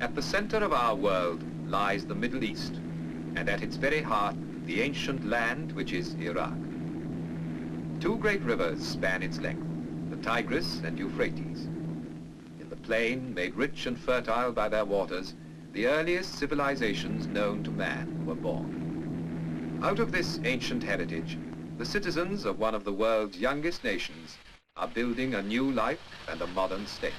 At the center of our world lies the Middle East, and at its very heart, the ancient land which is Iraq. Two great rivers span its length, the Tigris and Euphrates. In the plain, made rich and fertile by their waters, the earliest civilizations known to man were born. Out of this ancient heritage, the citizens of one of the world's youngest nations are building a new life and a modern state.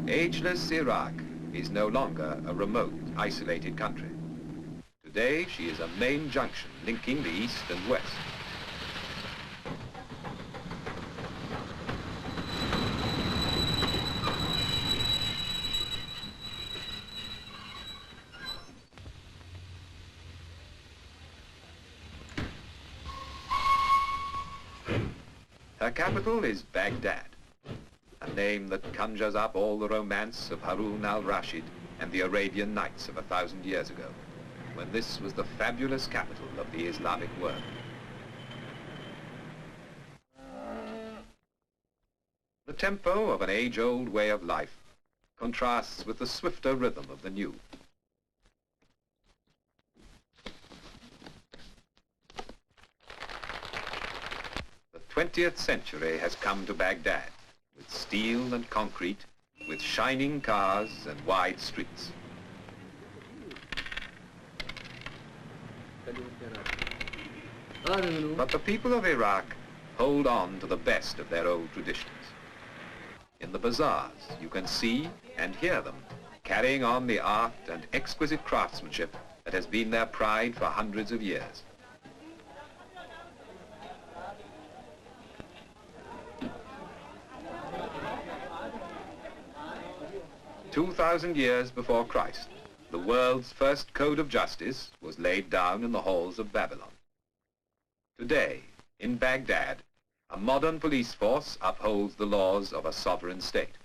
Ageless Iraq is no longer a remote, isolated country. Today, she is a main junction linking the East and West. Her capital is Baghdad, a name that conjures up all the romance of Harun al-Rashid and the Arabian Nights of 1,000 years ago, when this was the fabulous capital of the Islamic world. The tempo of an age-old way of life contrasts with the swifter rhythm of the new. The 20th century has come to Baghdad, with steel and concrete, with shining cars and wide streets. But the people of Iraq hold on to the best of their old traditions. In the bazaars, you can see and hear them carrying on the art and exquisite craftsmanship that has been their pride for hundreds of years. "2,000 years before Christ, the world's first code of justice was laid down in the halls of Babylon. Today, in Baghdad, a modern police force upholds the laws of a sovereign state.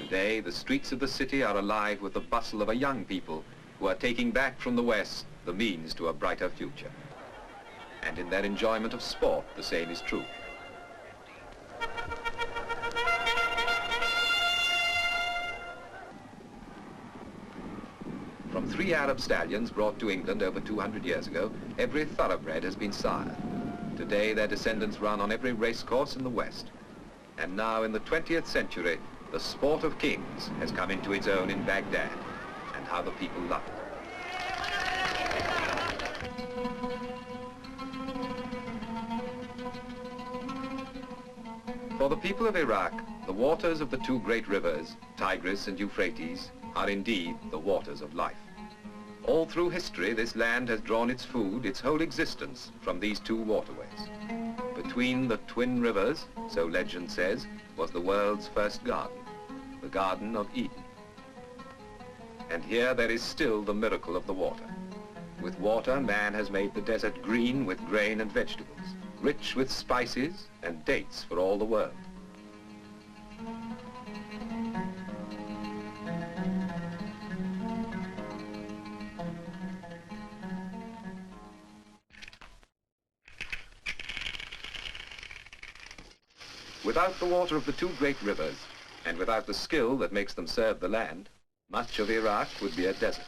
Today, the streets of the city are alive with the bustle of a young people who are taking back from the West the means to a brighter future. And in their enjoyment of sport, the same is true. From 3 Arab stallions brought to England over 200 years ago, every thoroughbred has been sired. Today, their descendants run on every racecourse in the West. And now, in the 20th century, the sport of kings has come into its own in Baghdad, and how the people love it. For the people of Iraq, the waters of the two great rivers, Tigris and Euphrates, are indeed the waters of life. All through history, this land has drawn its food, its whole existence, from these two waterways. Between the twin rivers, so legend says, was the world's first garden, the Garden of Eden. And here there is still the miracle of the water. With water, man has made the desert green with grain and vegetables, rich with spices and dates for all the world. Without the water of the two great rivers, and without the skill that makes them serve the land, much of Iraq would be a desert.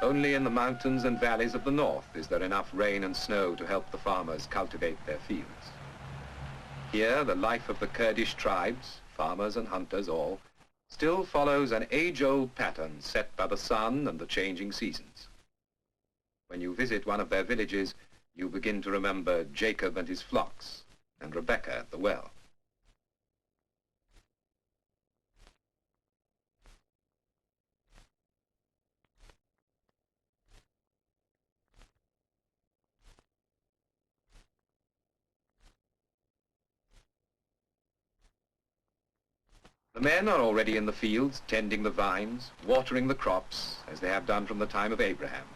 Only in the mountains and valleys of the north is there enough rain and snow to help the farmers cultivate their fields. Here, the life of the Kurdish tribes, farmers and hunters all, still follows an age-old pattern set by the sun and the changing seasons. When you visit one of their villages, you begin to remember Jacob and his flocks, and Rebecca at the well. The men are already in the fields, tending the vines, watering the crops, as they have done from the time of Abraham,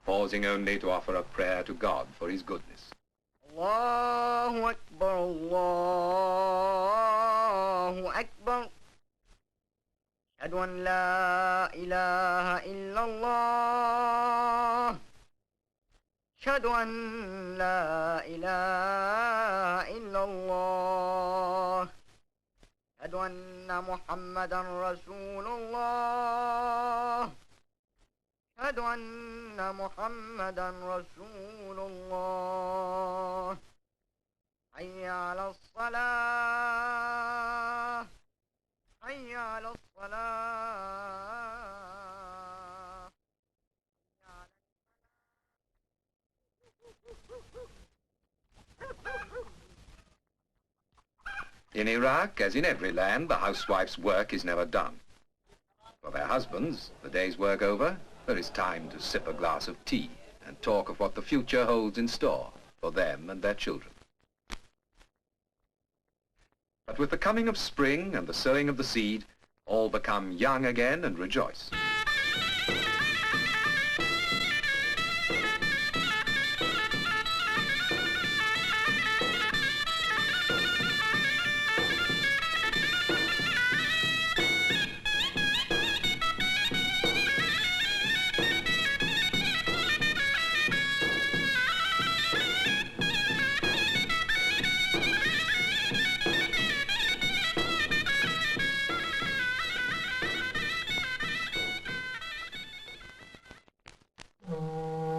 pausing only to offer a prayer to God for his goodness. Allahu Akbar, Allahu Akbar. أشهد أن لا إله إلا الله. أشهد أن لا إله إلا الله. أشهد أن محمدا رسول الله. أشهد أن محمدا رسول الله. حي على الصلاة. حي على الصلاة. In Iraq, as in every land, the housewife's work is never done. For their husbands, the day's work over, there is time to sip a glass of tea and talk of what the future holds in store for them and their children. But with the coming of spring and the sowing of the seed, all become young again and rejoice.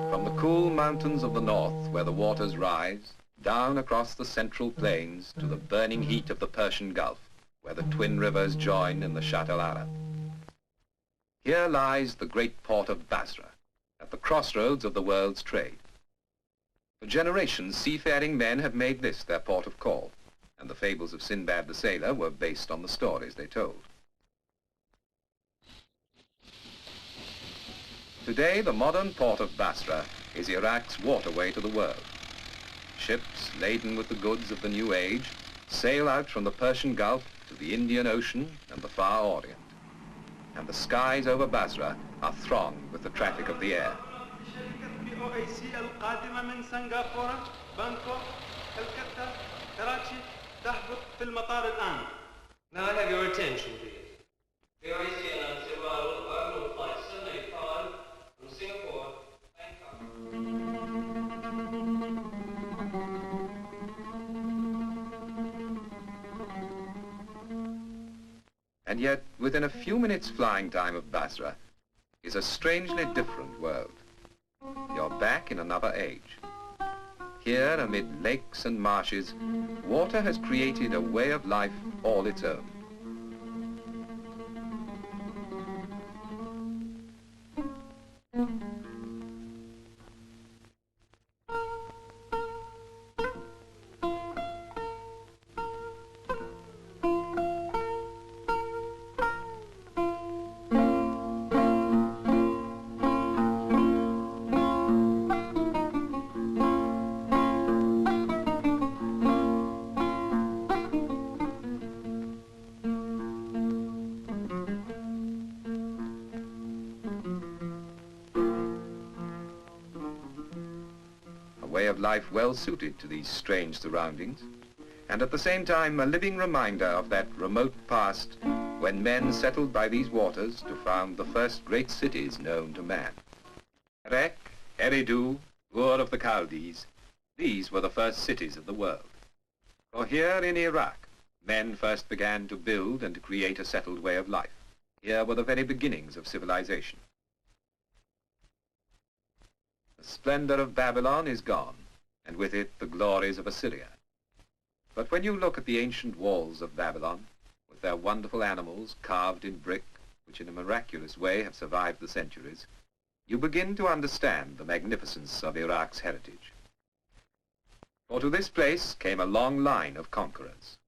From the cool mountains of the north, where the waters rise, down across the central plains to the burning heat of the Persian Gulf, where the twin rivers join in the Shatt al-Arab. Here lies the great port of Basra, at the crossroads of the world's trade. For generations, seafaring men have made this their port of call, and the fables of Sinbad the Sailor were based on the stories they told. Today, the modern port of Basra is Iraq's waterway to the world. Ships laden with the goods of the new age sail out from the Persian Gulf to the Indian Ocean and the Far Orient. And the skies over Basra are thronged with the traffic of the air. Now I have your attention, please. The OAC announced the arrival of Arnold Flight 785 from Singapore, Bangkok. And yet, within a few minutes flying time of Basra is a strangely different world. You're back in another age. Here, amid lakes and marshes, water has created a way of life all its own. Way of life well suited to these strange surroundings, and at the same time a living reminder of that remote past when men settled by these waters to found the first great cities known to man. Erech, Eridu, Ur of the Chaldees, these were the first cities of the world. For here in Iraq, men first began to build and to create a settled way of life. Here were the very beginnings of civilization. The splendor of Babylon is gone, and with it the glories of Assyria. But when you look at the ancient walls of Babylon, with their wonderful animals carved in brick, which in a miraculous way have survived the centuries, you begin to understand the magnificence of Iraq's heritage. For to this place came a long line of conquerors: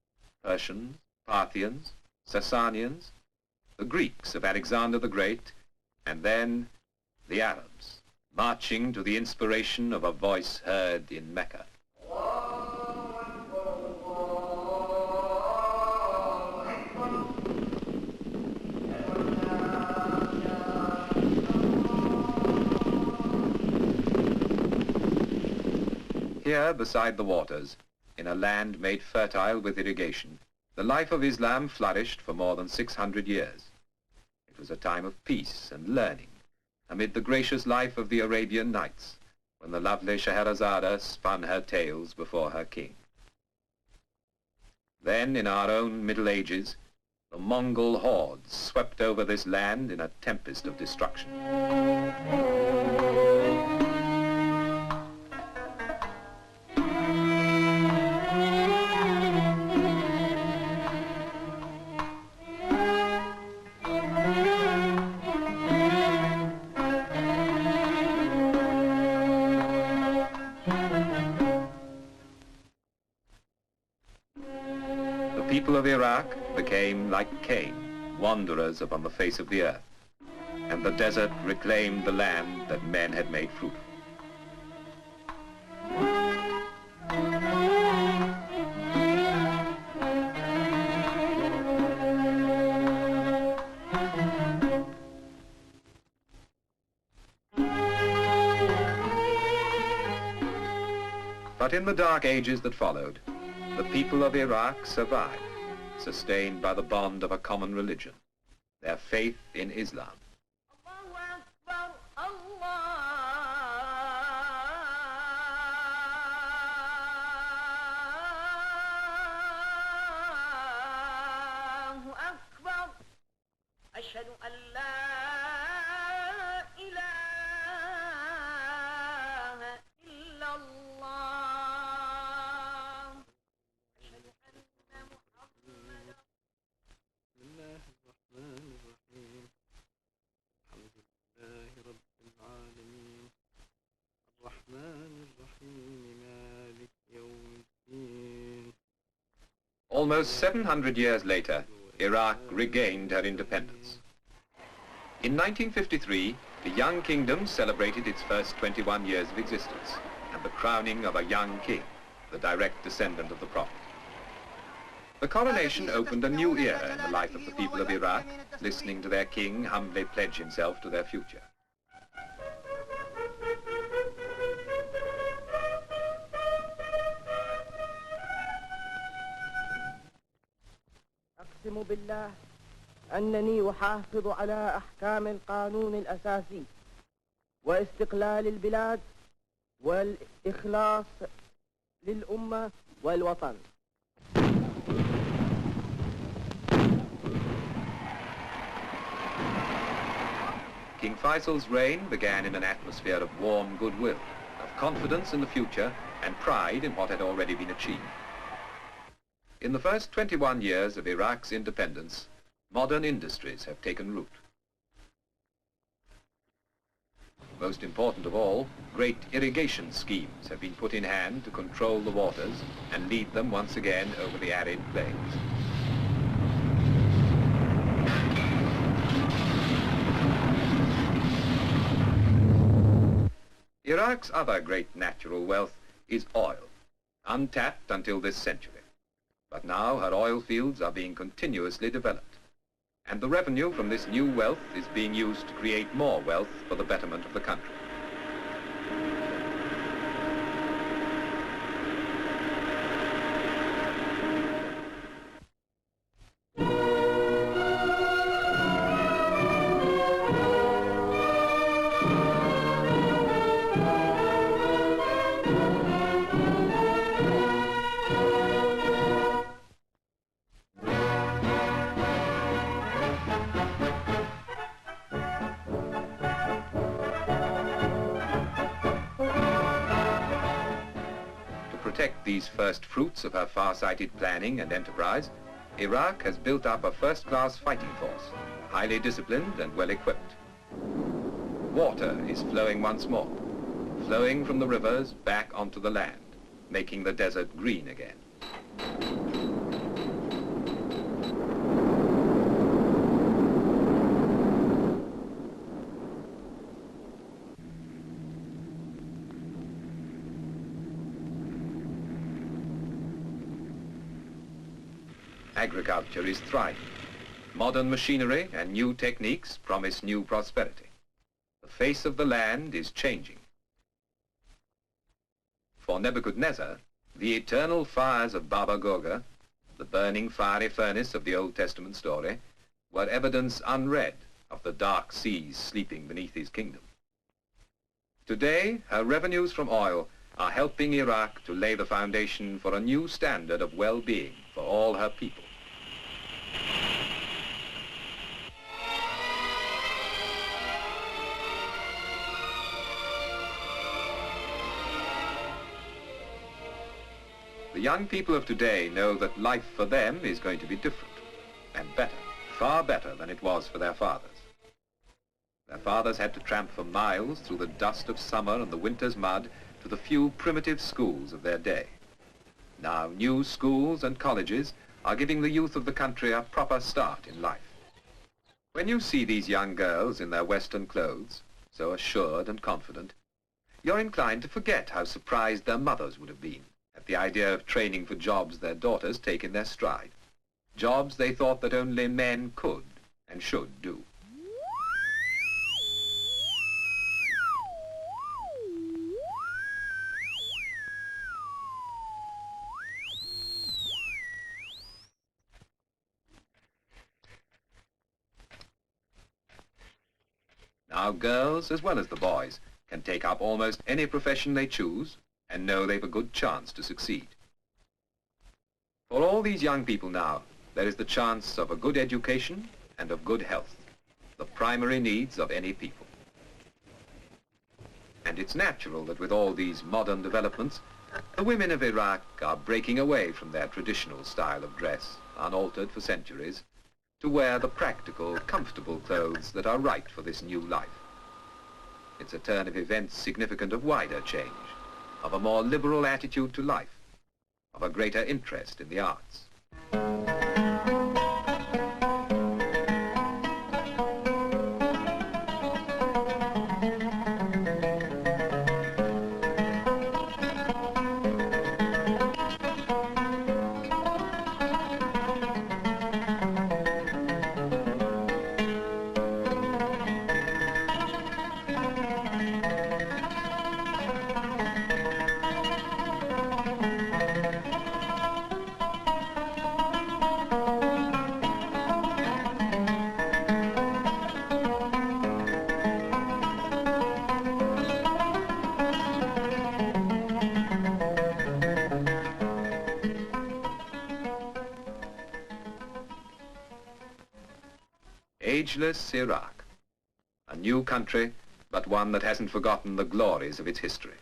Persians, Parthians, Sasanians, the Greeks of Alexander the Great, and then the Arabs, marching to the inspiration of a voice heard in Mecca. Here, beside the waters, in a land made fertile with irrigation, the life of Islam flourished for more than 600 years. It was a time of peace and learning, amid the gracious life of the Arabian Nights, when the lovely Scheherazade spun her tales before her king. Then, in our own Middle Ages, the Mongol hordes swept over this land in a tempest of destruction. The people of Iraq became like Cain, wanderers upon the face of the earth, and the desert reclaimed the land that men had made fruitful. But in the dark ages that followed, the people of Iraq survived, sustained by the bond of a common religion, their faith in Islam. Almost 700 years later, Iraq regained her independence. In 1953, the young kingdom celebrated its first 21 years of existence and the crowning of a young king, the direct descendant of the Prophet. The coronation opened a new era in the life of the people of Iraq, listening to their king humbly pledge himself to their future. أقسم بالله أنني أحافظ على أحكام القانون الأساسي واستقلال البلاد والإخلاص للأمة والوطن. King Faisal's reign began in an atmosphere of warm goodwill, of confidence in the future and pride in what had already been achieved. In the first 21 years of Iraq's independence, modern industries have taken root. Most important of all, great irrigation schemes have been put in hand to control the waters and lead them once again over the arid plains. Iraq's other great natural wealth is oil, untapped until this century. But now her oil fields are being continuously developed, and the revenue from this new wealth is being used to create more wealth for the betterment of the country. To protect these first fruits of her far-sighted planning and enterprise, Iraq has built up a first-class fighting force, highly disciplined and well-equipped. Water is flowing once more, flowing from the rivers back onto the land, making the desert green again. Agriculture is thriving. Modern machinery and new techniques promise new prosperity. The face of the land is changing. For Nebuchadnezzar, the eternal fires of Baba Goga, the burning fiery furnace of the Old Testament story, were evidence unread of the dark seas sleeping beneath his kingdom. Today, her revenues from oil are helping Iraq to lay the foundation for a new standard of well-being for all her people. The young people of today know that life for them is going to be different and better, far better than it was for their fathers. Their fathers had to tramp for miles through the dust of summer and the winter's mud to the few primitive schools of their day. Now, new schools and colleges are giving the youth of the country a proper start in life. When you see these young girls in their Western clothes, so assured and confident, you're inclined to forget how surprised their mothers would have been at the idea of training for jobs their daughters take in their stride, jobs they thought that only men could and should do. Now girls, as well as the boys, can take up almost any profession they choose and know they've a good chance to succeed. For all these young people now, there is the chance of a good education and of good health, the primary needs of any people. And it's natural that with all these modern developments, the women of Iraq are breaking away from their traditional style of dress, unaltered for centuries, to wear the practical, comfortable clothes that are right for this new life. It's a turn of events significant of wider change, of a more liberal attitude to life, of a greater interest in the arts. Ageless Iraq, a new country, but one that hasn't forgotten the glories of its history.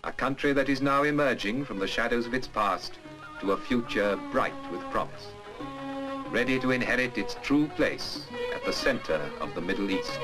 A country that is now emerging from the shadows of its past to a future bright with promise, ready to inherit its true place at the center of the Middle East.